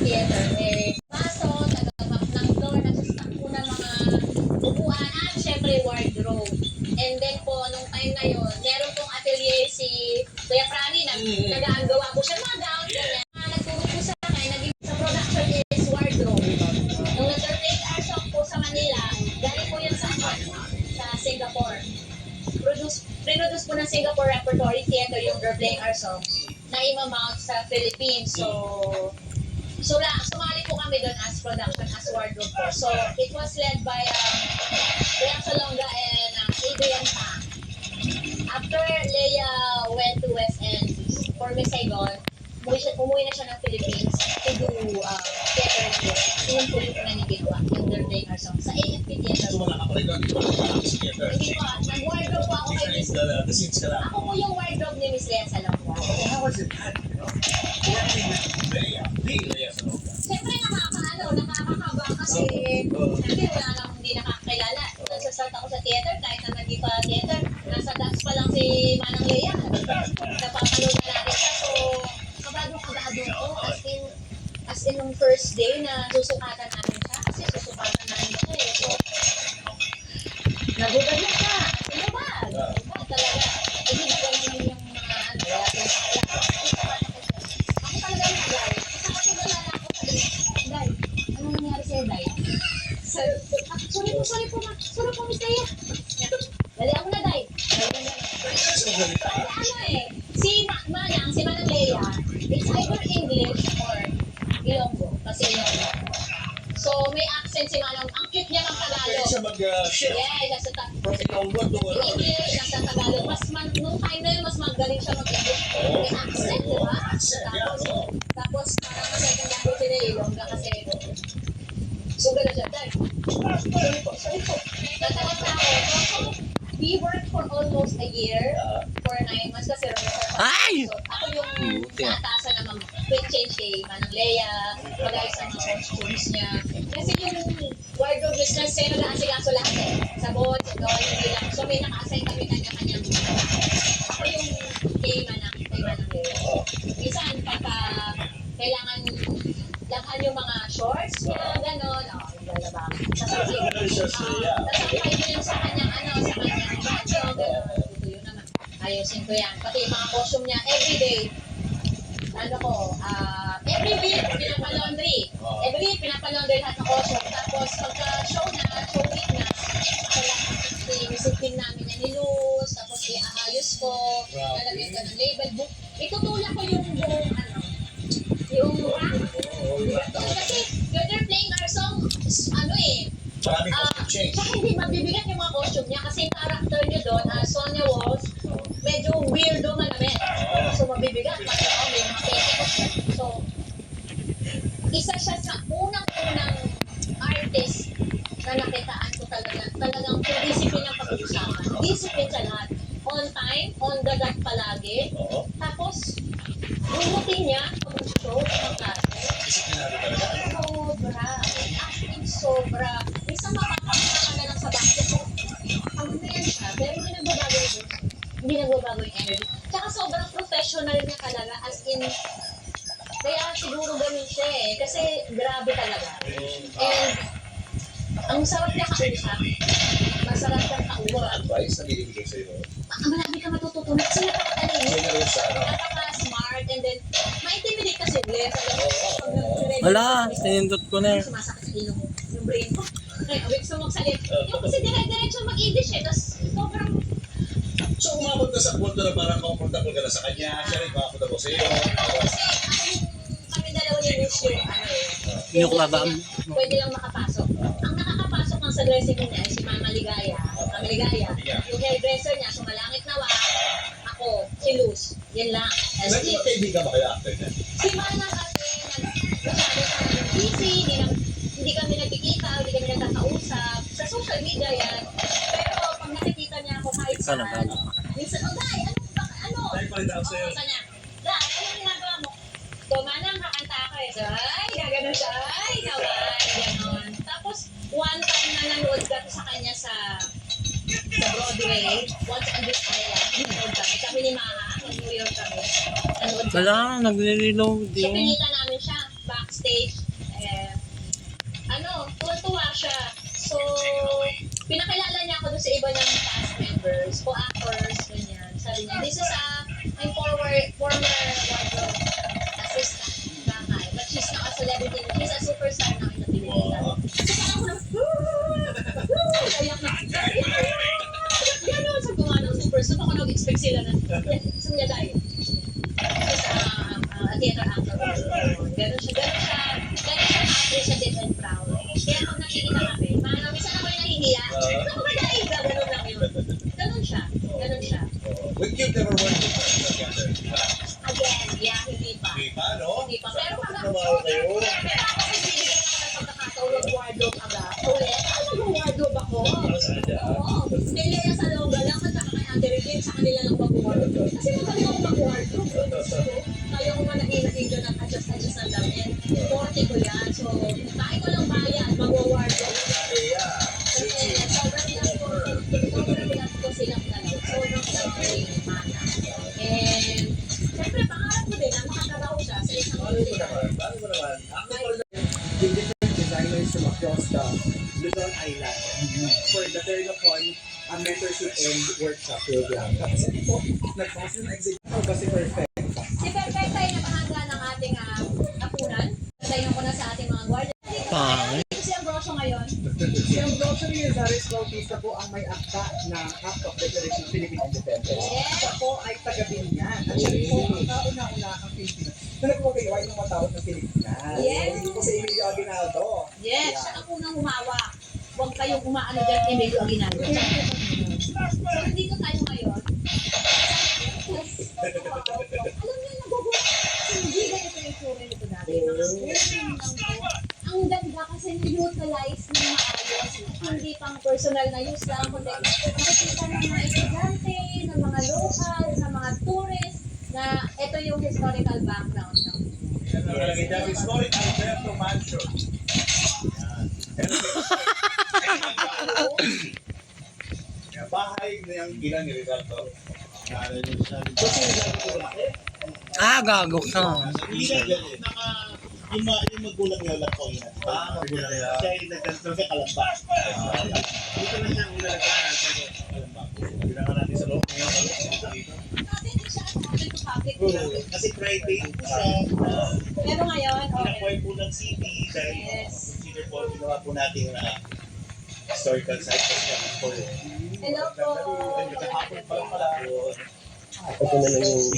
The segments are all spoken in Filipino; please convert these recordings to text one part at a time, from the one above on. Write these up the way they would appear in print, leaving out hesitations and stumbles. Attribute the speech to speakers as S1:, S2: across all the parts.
S1: theater. Paso, tagabak ng floor, nagsastock po ng mga upuan at syempre wardrobe. And then po, nung time na yun, meron pong atelier si Kuya Franny na nag-aagawa po siya mga gown. Nagturo po sa akin, naging sa production is wardrobe. Nung nag-take our shop po sa Manila, galing po yun sa Singapore. Produce po ng Singapore Repertory Theater yung We're Playing Our Songs na imamount sa Philippines. So sumali po kami doon as production, as wardrobe po. So, it was led by Leah Salonga and Adrian Pang. After Leah went to West End for Miss Saigon, umuwi na siya ng Philippines to do theater po. Yun po yung na ginawa, yung We're Playing Our Songs sa AFP Theater.
S2: So, wala ka pa rin doon? Hindi pa rin sa theater?
S1: Hindi po, nag-wardrobe po ako kay Miss.
S2: The scenes ka lang?
S1: Ako po yung wardrobe ni Miss Leah Salonga.
S2: How was it? Leah Salonga.
S1: Siyempre nakakakaba kasi hindi wala lang hindi nakakilala. Nagsasalt ako sa theater kahit na hindi pa theater. Nasa dance pa lang si Manang Lea. Napapanood na natin siya. So, kabado ko as in nung first day na susukatan namin siya. Kasi susukatan namin siya eh. So, nagugad na siya. Sino ba? Talaga. Hindi ba ganun yung mga ako talaga yung agay. Kasi wala na ako sa Day, anong nangyari sa'yo, Day? Sorry po, Miss Leia. Dali ako na, Day. Si Manang Leia, it's either English or Ilonggo. Kasi Ilonggo. So, may accent si Manang. Ang cute niya ng Tagalog.
S2: Siya mag-shift.
S1: Yeah, nasa
S2: From Ilonggo to
S1: English, nasa Tagalog. Nung time na yun, mas magaling siya mag-English. May accent, di ba? Tapos, parang second language na Ilongga kasi so, gano'n siya. Sorry po. Natawa sa ako. We worked for almost a year, for 9 months kasi
S3: Ay!
S1: So, ako yung naatasan naman quick change kay Manang Lea, magayos sa mga costumes niya. Kasi yung wardrobe business ay nag-aasikaso lahat eh. Sa bot, sa doon, hindi lang. So may naka-assign kami kanya-kanyang ako yung kay Manang Lea. Minsan, pagka kailangan labhan yung mga shorts niya, gano'n, lalaba. Sasakay ko yung sa kanyang badyo, gano'n. Ito yun naman. Ayusin ko yan. Pati yung mga costume niya, everyday. Every week, pinapalaundry. Every week, pinapalaundry lahat ng costume. Tapos, pagka show week na, isipin namin yan nilus, tapos iaayos ko, lalagyan ko ng label book. Itutulak ko yung buong, yung kasi you're playing our song,
S2: Maraming costume change.
S1: Saka hindi mabibigat yung mga costume niya kasi yung character niya doon, Sonia Walls, medyo weirdo man namin. So mabibigat, may mga peke. So, isa siya sa unang-unang artist na nakitaan ko talagang discipline ang pag-uusapan. Discipline sa lahat. On time, on the dot palagi. Tapos, yung routine niya, pag-show, pag-class.
S2: Disciplinado talaga.
S1: Sobra. Minsan makakakita ka na lang sa basket ko. Ang yan siya, pero hindi nagbabago yung energy. Tsaka sobrang professional niya talaga, as in, kaya siguro ganun siya eh. Kasi grabe talaga. And, ang sarap niya kausap. Masarap siyang kausap.
S2: Advice na bibigay sa'yo.
S1: Marami ka matututunan. Kasi napaka-smart and then, ma-intimidate kasi ulit.
S3: Wala, sinindot ko na.
S1: Sumasakit sa ilong yung brain ko. Ay, awik sa magsalit. Yung kasi dire-diretso mag-English eh. Tapos sobrang...
S2: So, umabot ka sa punto na parang comfortable ka na sa kanya, siya rin comfortable sa'yo.
S1: Kasi kami dalawa ni Lush
S3: Yung klabaan.
S1: pwede lang makapasok. Ang nakakapasok ng sa dressing room niya ay si Mama Ligaya. Mama Ligaya. Yung hairdresser niya, sumalangit na ako, si Luz. Yan lang.
S2: Naging kaibigan ba kayo after that?
S1: Si Mana kasi masyado kami busy, hindi kami nagkikita, hindi kami nagkakausap. Sa social media yan. Pero pag nakikita niya ako kahit saan, minsan, Day, ano?
S2: Dahil pa rin daw sa'yo.
S1: Day, ano ginagawa mo? Manang, kakanta ako eh. So, ay, gagano siya. Ay, naman. Ganon. Tapos, one time na nanood ka sa kanya sa Broadway, Once on This Island, nanood kami ni Maha, New York kami. Nanood kami.
S3: Wala, nagre-reload
S1: So,
S3: din.
S1: pinita namin siya. backstage, tuwa siya. So, pinakilala niya ako doon sa iba ng cast members, co-actors, ganyan. Sabi niya, this is my former wardrobe assistant, Bakay. But she's now a celebrity. She's a superstar now in the Philippines. So, parang ako na, gano'n sa gumawa ng superstar. Ako nag-expect sila na, sumya dahil. She's a theater actor. Gano'n siya actress siya din and proud. Kaya pag nakikita kami, minsan ako yung nahihiya. Ako ba dahil ka? Gano'n lang yun. Gano'n siya.
S2: But you've never worked with her together.
S1: Again, yeah, hindi pa.
S2: Di ba, no?
S1: Hindi pa. Pero pag
S2: Tumawa kayo.
S1: pero ako kasi bibigyan ako ng pagkakataon ng wardrobe agad. Ulit, mag-wardrobe ako. Oo. Pili na sa loob lang at saka kay Ate Regine, sa kanila lang mag-wardrobe. Kasi magaling ako mag-wardrobe. Kaya ko nga nag-inagin doon at adjust ng damit. 40 ko yan. So, kahit walang bayan, mag-wardrobe.
S2: Yeah.
S1: Kasi sobrang bilang ko silang dalawa. Sobrang bilang ko rin yung mana. And, syempre, pangarap ko din na makatrabaho siya sa isang pelikula.
S2: Paano mo naman?
S4: The different designers from across the Luzon Island for the Ternopon mentorship and workshop program. Tapos ito po, nag-focus na exhibit ko kasi perfect.
S1: Si Perfect ay napahanda ng ating apunan. Dayon ko na sa ating mga guardian.
S3: Pangit.
S1: Si Ambrosio ngayon.
S4: Si Ambrosio Rizares Bautista po ang may akta na Act of Declaration of Philippine Independence. Siya po ay taga-Binyan. At siya po ang kauna-unahang Pilipinas na nagpapagawa ng matawag ng Pilipinas.
S1: Yes.
S4: Hindi po sa Emilio Aguinaldo.
S1: Yes, siya ang unang humawak. Huwag kayong umaano dyan, Emilio Aguinaldo. So, nandito tayo ngayon. Alam niyo, nagugulat. Hindi ganito yung sura nito dati. Mga moving lang po. Ang ganda kasi na-utilize ng maayos. Hindi pang personal na use lang. Kundi nakikita ng mga estudyante, ng mga local, ng mga tourist, na ito yung historical background. No?
S2: Nakalagay dyan, historic Alberto Mansion. Yan. Bahay ng ina ni Ricardo.
S3: Gago ka.
S5: Yung magulang niya lang po yun.
S2: Magulang niya.
S5: Siya yung nagkanto sa Kalamba. Dito na siya ang unalagaan sa Kalamba.
S2: Pinaka natin sa loob.
S5: Kasi private po siya.
S1: Pero ngayon, okay.
S5: Pinapoy po ng city dahil consider po ginawa po natin na historical site kasi naman po.
S1: Hello po.
S5: Kahapon pa lang pala.
S4: Ito na lang yung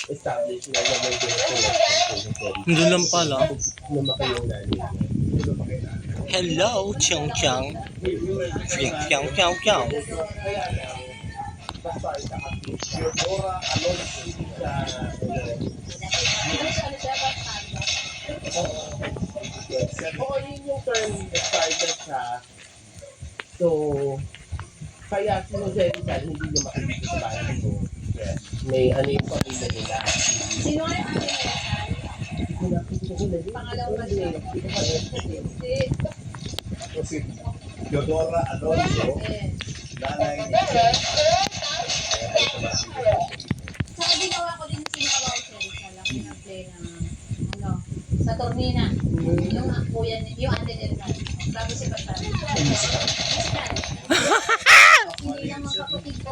S4: established na may direction
S3: Doon lang pala.
S4: na makayong nani.
S3: Hello, Chong Chong. Chong Chong Chong.
S4: Basta sa ating Theodora Alonso sa
S1: Ano siya, bastado.
S4: Oo, yun yung term started siya. So, kaya si Jose Rizal hindi niya makikita sa bayan mo. May ano yung pamilya nila.
S1: Sino nga yung ating pangalaw ba siya? Hindi.
S2: Si Teodora Alonso, nanay ni
S1: Saka ginawa ko din si Mawawser. Sa lang pinag-play ng sa Tornina. Yung kuya, yung ate nila. Bago si Pasal. Hindi naman kaputig ko.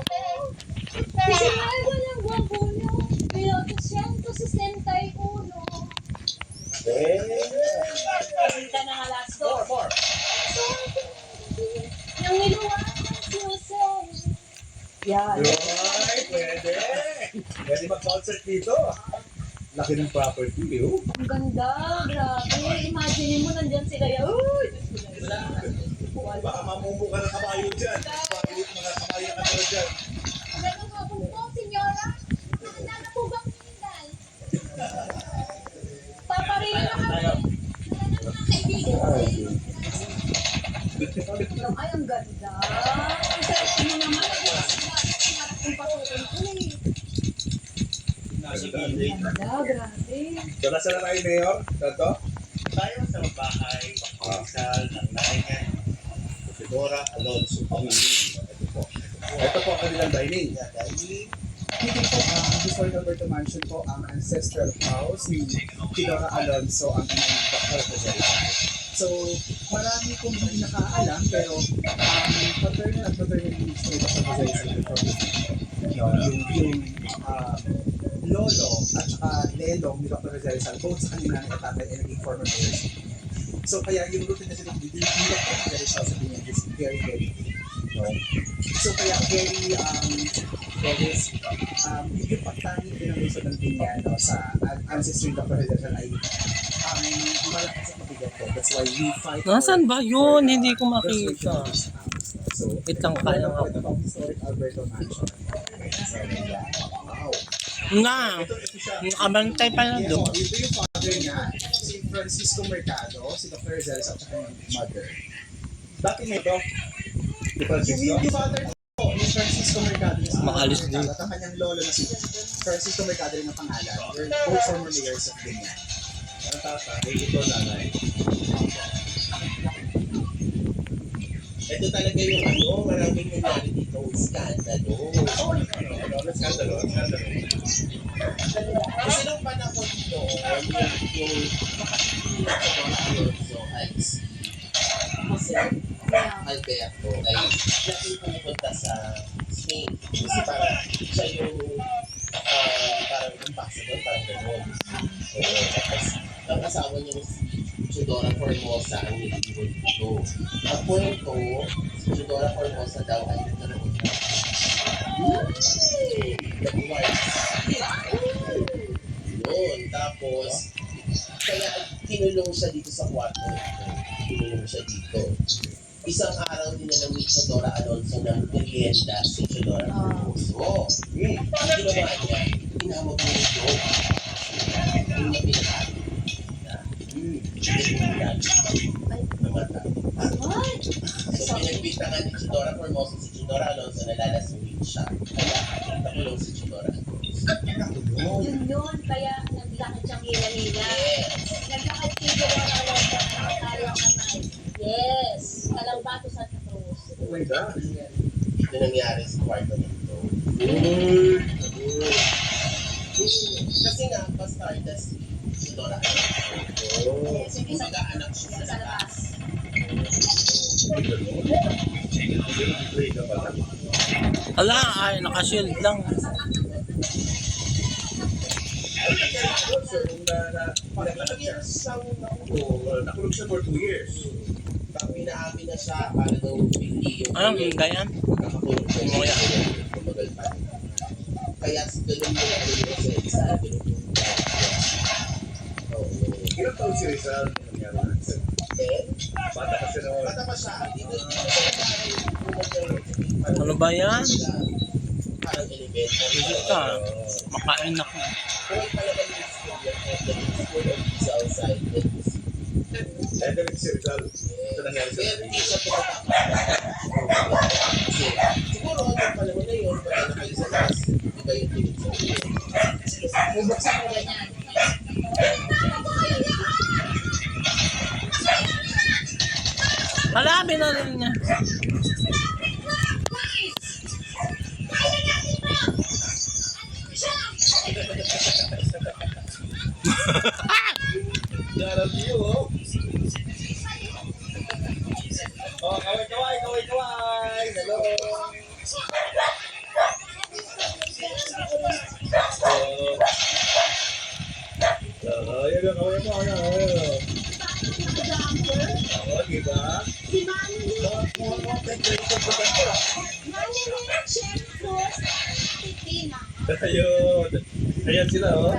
S1: Kasi algo ng guwapo nyo. Pero 261. Pagkita na nga last ko. Yung niluwa si Jose. Yan.
S2: Ay, pwede. Pwede mag-concert dito. Laki ng property, oh.
S1: Ang ganda, grabe. Imagine mo, nandyan sila yan. Uy!
S2: Baka mamumbo ka ng kabayo dyan. Mga kabayo ka na dyan.
S1: Magandang hapon po, senyora. Handa na po bang hingal? Paparili na kami. Wala na mga kaibigan. Ay, ang ganda. Kasi ano naman, kung pasukin ko eh.
S5: Nasa
S1: Ang ganda, grabe.
S2: So, nasa na tayo, Mayor? Ito?
S5: tayo sa bahay, Rizal, ng nanay niya, Teodora Alonso.
S2: Ito po ang kanilang dining.
S5: Dahil
S4: Dito po, Historic Alberto Mansion po, ang ancestral house ni Tidora Alonso, ang inang Dr. Jose Rizal. So, marami kong hindi nakaalam, pero paternal at maternal lineage ni Dr. Jose Rizal from yung lolo at saka lelong ni Dr. Jose Rizal, both sa kanila at tatay ay naging former mayors. So, kaya yung routine na sila, hindi Dr. Jose Rizal sa tingin is very, very deep. No? So, kaya very, yung pagtanging pinag-usap ng Pinyano sa ancestry ng Dr. Rizal ay malakas at mabigat po. That's why we fight.
S3: Nasaan ba yun? Hindi ko
S4: for
S3: makita.
S4: So,
S3: Wait lang, kaya nga.
S4: ito ang Historic Alberto Mansion. So, yeah. Wow.
S3: Nga, nakabantay pa na
S4: Ito
S3: doon.
S4: yung father niya, si Francisco Mercado, si Dr. Rizal, at saka yung mother.
S2: Dati nito. Di ba,
S4: Yung father po, ni Francisco Mercado, yung
S3: Maalis
S4: Mercado,
S3: din.
S4: at ang kanyang lolo na si Francisco Mercado rin ang pangalan. They're both former mayors of Binyan.
S2: Ang tatay, ito nanay.
S5: Ito talaga yung maraming nangyari dito, skandalo.
S2: Skandalo.
S5: Kasi nung panahon ito, yung Alonso ay si Alberto ay laging pumupunta sa Spain. Kasi parang siya yung parang ambassador, parang gano'n. So, tapos ang asawa niya si Chudora Formosa ang nililiwan dito. Ang kwento, si Chudora Formosa daw ay nagkaroon na nag-wife. Yun, tapos kaya kinulong siya dito sa kwarto. Kinulong siya dito. Isang araw din na ni Chudora Alonso ng merienda si Chudora Formoso. Ang ginawa niya, tinawag mo ito. Yung na pinakain. So, pinagbintangan ni Chudora Formoso si Chudora Alonso na lalasuin siya. Kaya, nakulong si Chudora Alonso.
S1: Yun, kaya naglakad siyang hila-hila. Naglakad dito na Alonso, nakatalo ang kamay. Yes, Calaubato, Santa Cruz.
S2: Oh my God.
S5: Ito nangyari sa kwarto nito. Kasi nga, bastarda si Chudora Alonso.
S1: Yes, yung isa
S5: Mag-aanak siya
S1: sa
S5: sa labas.
S1: labas.
S2: Play ka pala.
S3: Ala, ay, nakashield lang.
S2: So, nung pinaglakad siya, nakulong siya for 2 years.
S5: Pag pinaamin na siya, para daw bigli yung
S3: Anong ganyan?
S5: nakakulong siya
S3: Umuwi na.
S5: tumagal pa. Kaya ganun yung ano yung sa isa, ganun yung Oo.
S2: Ilang taon si Rizal nung nangyari?
S5: Then,
S2: Bata kasi naman.
S5: bata pa siya, dito siya
S3: Ano ba yan?
S5: parang elementary.
S3: Ito, makain ako.
S5: Kung pala ba yung school yan, the school of visa outside, then
S2: Eh, ganun si Rizal. Ito nangyari sa
S5: kaya hindi siya tumatapos. Kasi, siguro hanggang panahon na yun, pag nakalis sa labas, iba yung tingin sa ulo.
S1: Bubuksan mo ganyan.
S3: Ala, binalil niya.
S2: Yarap niyo, oh. Oh, kaway. Hello. Yun ang kaway mo. Oo, diba? Ayun. Ayan sila, oh.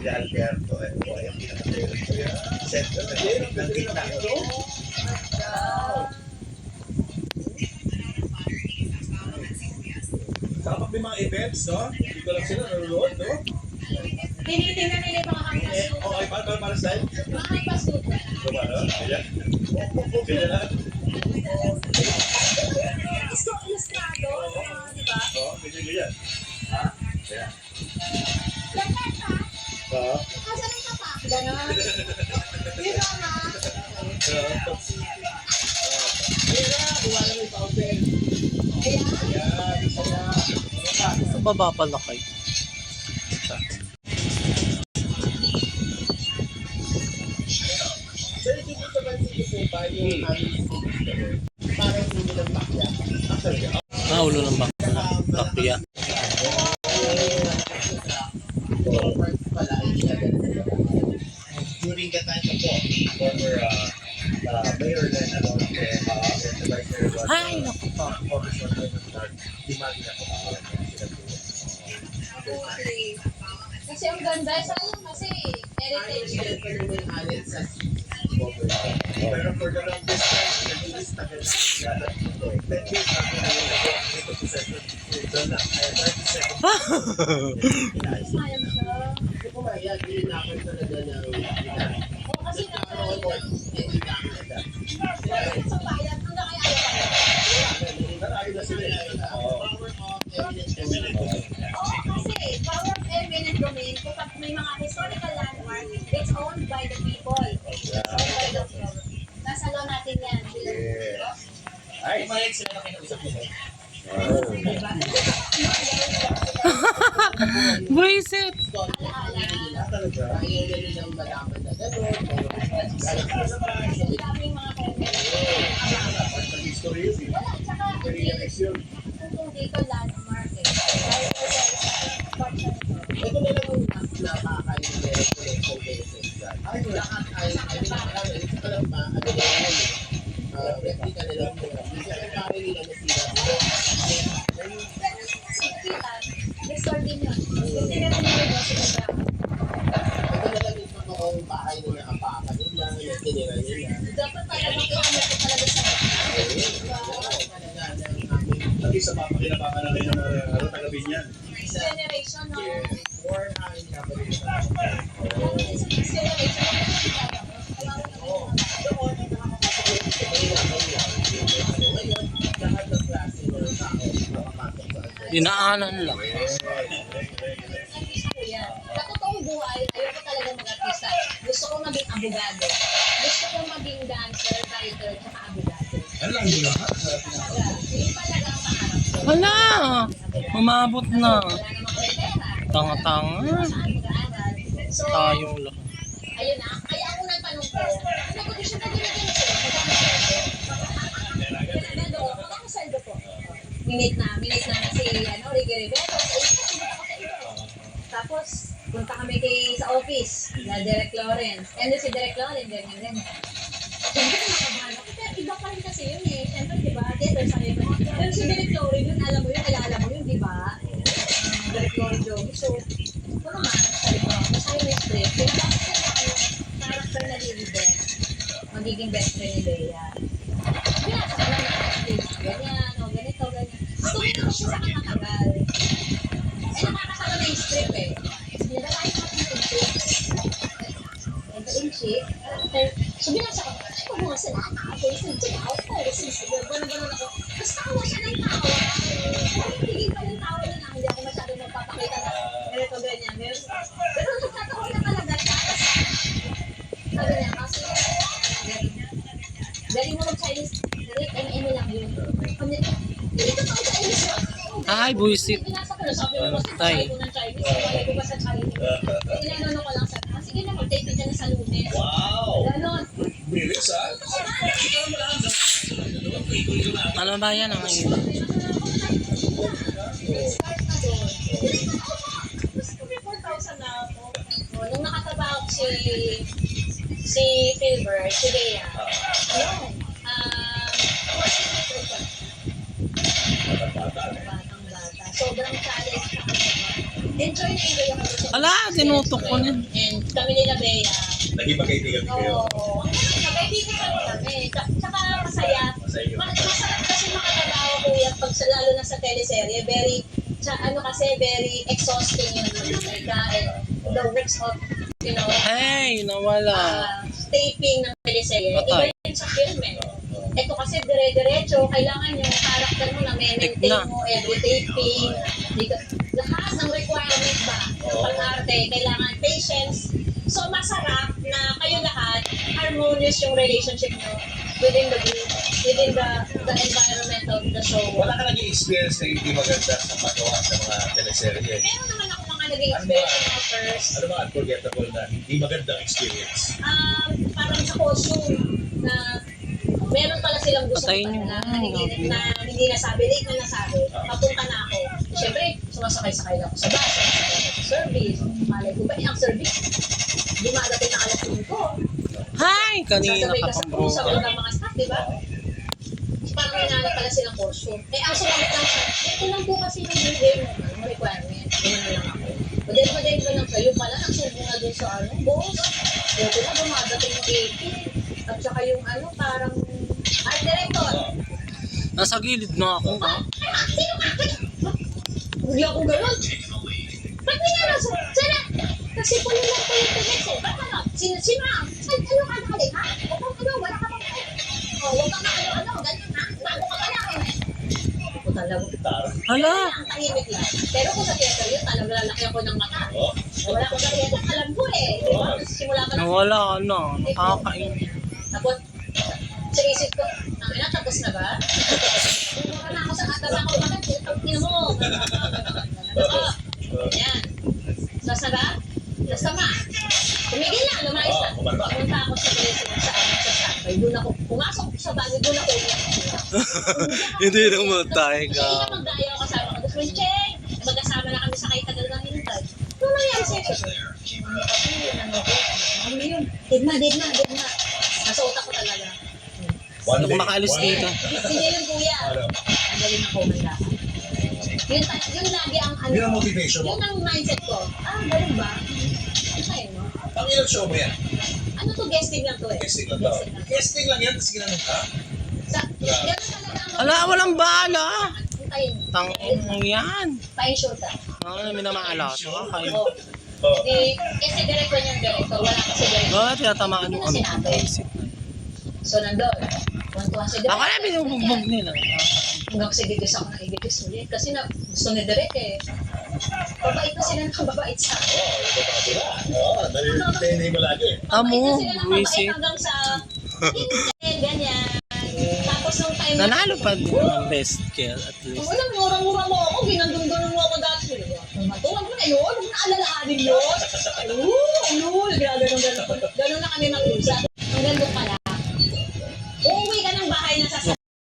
S5: Si Alberto, ay yung pinaka-favorite. Center na yun, ang gitna.
S2: Saka pag may mga events, no? Dito lang sila nanonood, no?
S1: Tinitingnan nila yung mga hangpas
S2: Okay, para style.
S1: Mga hangpas doon.
S2: Diba, no? Ayan. Ganyan lang.
S1: Gusto ilustrado, di ba?
S2: Oo, ganyan. Ayan. Oo.
S1: Asan ang tapak? Ganon. Yun o ha?
S2: Ayan na, buwan na may fountain.
S1: Ayan.
S3: baba pala kayo.
S5: Pero hindi ko sa bansin ko po ba yung aming stage parang hindi ng bakya.
S3: Ah, ulo ng bakya.
S5: Pala ay ginagano.
S2: During the time of the former mayor then about the vice mayor was
S3: Ay, naku pa.
S2: Congressman demanding na po
S1: Kasi ang ganda, sayang kasi heritage.
S2: pero for the longest time nag-ilis na ganun yata dito 10 years na pinag-ilis dito sa session doon na 37
S1: Sayang siya.
S5: Hindi ko maya, ginakon talaga ng
S1: Oo, kasi
S5: nagkaroon mo, hindi nakakita.
S1: sa bayan, ang nakaya
S2: Marami na sila
S5: Power of eminent domain.
S1: Oo, kasi power of eminent domain, kapag may mga historical landmark, it's owned by the people. It's owned by the people. Nasa law natin yan.
S2: ay
S5: Kumayag sila na kinausap nila.
S1: Diba?
S3: Buisit!
S1: Alaala.
S2: talaga
S5: Ayaw na nilang malaman na gano'n.
S1: Ang daming mga
S2: dapat ng history yun eh
S1: wala, tsaka
S2: Korean
S1: hindi
S2: election
S1: kung dito landmark eh. Dahil po part siya nito.
S5: Ito na lang ang nakakain ng meron collection benefits.
S2: ay wala
S5: Lahat ay nakakain. Ito pa lang ba? Ano na yun eh. Replica na lang nila. Kasi ang pare nila nasira.
S1: Pero sigpitan, restore din yun. Yung tinatawag nyo sa sobrang.
S5: Ito na lang yung totoong bahay na nakapaka nila. Na tinira nila.
S1: Dapat talagang iamit ko talaga sa
S5: Talaga ng aming
S2: lagi sa papakinabangan namin ng mga taga-Binyan
S1: next generation, no?
S5: before namin kapatid.
S1: Lalo din sa next generation,
S5: Doon, ngayon, lahat ng klase ng tao nakapasok sa atin.
S3: Dinaanan lang.
S1: sa totoong buhay, ayoko talaga mag-artista. Gusto ko maging abogado. Gusto ko maging dancer, writer, tsaka abogado.
S2: alam mo lahat
S1: Talaga, yun talaga ang pangarap ko.
S3: Hala! Umabot na.
S1: Wala namang pera.
S3: Tanga-tanga.
S1: Saan mag-aaral? So,
S3: Tayong lahat.
S1: ayun na. Kaya ang unang tanong ko, ano ko siya pag ginagano sa'yo? Magkano sweldo? Ginagano ko, magkano sweldo po? Minute na si Ricky Rivero. Sa isa, sinunod ako sa iyo. Tapos, punta kami sa office na Derek Lawrence. And si Derek Lawrence, ganyan. Siyempre, nakabahan ako. Pero iba pa rin kasi yun eh. Siyempre, di ba? Theater sabi ko. Pero si Derek Lawrence, yun, alam mo yun, alala mo yun, di ba? Derek Lawrence Jogi. So, ito naman, sabi ko, masayo na yung script. Pinabasa ko na yung character na Lilibet. Magiging best friend ni Bea. Binasa ko lang na stage. Ganyan, o ganito, ganyan. Gusto ko siya sa kakatagal. Eh, nakakasama na yung script eh. Nilalain ko natin yung script. Nag-inchik. So, binasa ko, ay, kung mga salata ako, isang tinaw ko, gano'n ako. Tapos tawa siya ng tawa. Tigil pa yung tawa niya na, hindi ako masyadong magpapakita na ganito, ganyan. Pero nagtatawa na talaga siya. Tapos, sabi niya, kasi, galing mo mag-Chinese, Rick, ano lang yun. Hindi ko tao Chinese.
S3: Ay, buisit.
S1: Binasa ko na, sabi mo, kasi
S3: Tay.
S1: sabi ko ng Chinese, wala ko ba sa Chinese? Inano ko lang sa, sige na, mag-take ka na sa Lunes.
S2: wow
S1: Ganon.
S2: bilis ha
S3: Ano ba yan ang iba?
S1: Nung nakatrabaho ko si Philbert, si Bea, batang bata. Sobrang challenge sa kanila. Enjoy na enjoy ako sa
S3: Ala, tinutok ko na.
S1: And kami nila Bea,
S2: naging magkaibigan kayo
S1: oo, nagkaibigan kami. Tsaka masaya.
S2: Masaya.
S1: Masarap kasi makatrabaho kuya pag lalo na sa teleserye. Very exhausting yung the works of,
S3: Hey, nawala.
S1: taping ng teleserye.
S3: Patay.
S1: Iba yun sa film eh. Ito kasi dire-diretso, kailangan yung character mo na maintain
S3: Na.
S1: mo every taping. Lahat ng requirement ba ng pang-arte, kailangan patience. So masarap na kayo lahat, harmonious yung relationship nyo within the group. within the environment of the show.
S2: Wala ka naging experience na hindi maganda sa paggawa sa mga teleserye.
S1: Meron naman ako mga naging experience ng mga first.
S2: Ano ba unforgettable na hindi magandang experience?
S1: Parang sa costume na meron pala silang gusto
S3: Patayin niyo.
S1: na hindi nasabi, late na nasabi. Papunta na ako. Siyempre, sumasakay-sakay na ako sa bus, sumasakay ako sa service. Malay ko ba, ang service, dumadating na alas 5.
S3: Hi! Kanina
S1: Sasabay
S3: ka
S1: ka sa
S3: pa
S1: cruise, sa
S3: bro.
S1: mga staff, di ba? Parang hinanap pala silang costume. Eh, ang sumakit lang siya, ito lang po kasi yung game mo, requirement. Ganyan na lang ako. Padel ko lang sa'yo pala, nagsubo na dun sa boss. Ito na, dumadating yung 80. At saka yung parang art director.
S3: Nasa gilid na ako.
S1: Sino ka? Bigla ko gano'n. Ba't may naraso? Sana, kasi puno lang po yung tickets eh. Ba't ano? Sino? Ano ka nakalik ha? Wala ka bang huwag kang ganyan ha? Bago ka pala eh. Ako talaga.
S3: Hala!
S1: Ang tahimik lang. Pero kung sa theater yun, talagang lalaki ako ng mata.
S2: Oh.
S1: Wala ko sa theater, alam ko eh. Di ba? Simula pa lang.
S3: Nawala na. Nakakain.
S1: Tapos, sa isip ko, tapos na ba? Wala na ako sa atas ako. Bakit? Tingnan mo. Yan. Tapos na ba? Tapos na ba? Tumigil na, lumayas na. Pumunta ako sa place sa Sakay. Doon ako, pumasok sa bagay, doon ako.
S3: Hindi na matay
S1: Kasi
S3: ka.
S1: yung magdayo kasama ko. Tapos, Cheng, magkasama na kami sa kayo tagal ng hintay. Ano nangyari sa isip? Ano yun? Dead na. Nasa utak ko talaga.
S3: Ano kung makaalis dito?
S1: Hindi yun, kuya. Ang galing ako, may lakas. Yun lagi ang
S2: Yun ang motivation mo.
S1: Yun ang mindset ko. Ganun ba? Ay, no?
S2: Ang ilang show mo yan?
S1: Ano to, guesting lang to eh.
S2: Casting lang daw. Casting lang yan, tapos ginanong ka?
S1: Ganun talaga ang
S3: Ala, walang bala.
S1: Antayin.
S3: Tangin mo yan.
S1: Pa-insure ka.
S3: Ano namin na maalala ka kayo.
S1: Oo.
S2: Oh.
S1: Kasi direct ko yung director. Wala kasi director.
S3: Bakit tinatamaan mo kami?
S1: So, nandun. Tuwan-tuwa si director.
S3: Ako na binubugbog nila.
S1: Hanggang sa igigis ako ng igigis ulit. Kasi gusto ni Direk eh. Babait na sila ng babait sa akin.
S2: Ito pa sila. Oo, nalilitay mo lagi.
S3: Amo,
S1: Babait na sila ng babait
S3: buwisit.
S1: hanggang sa ganyan. Tapos nung time na...
S3: Nanalo pa din ng best kill at least.
S1: Wala, murang-mura mo ako. Ginandun-ganun mo ako dati. Matuwag mo na yun. Huwag na alalahanin yun. Ginaganon-ganon. Ganon na kami mag-usap.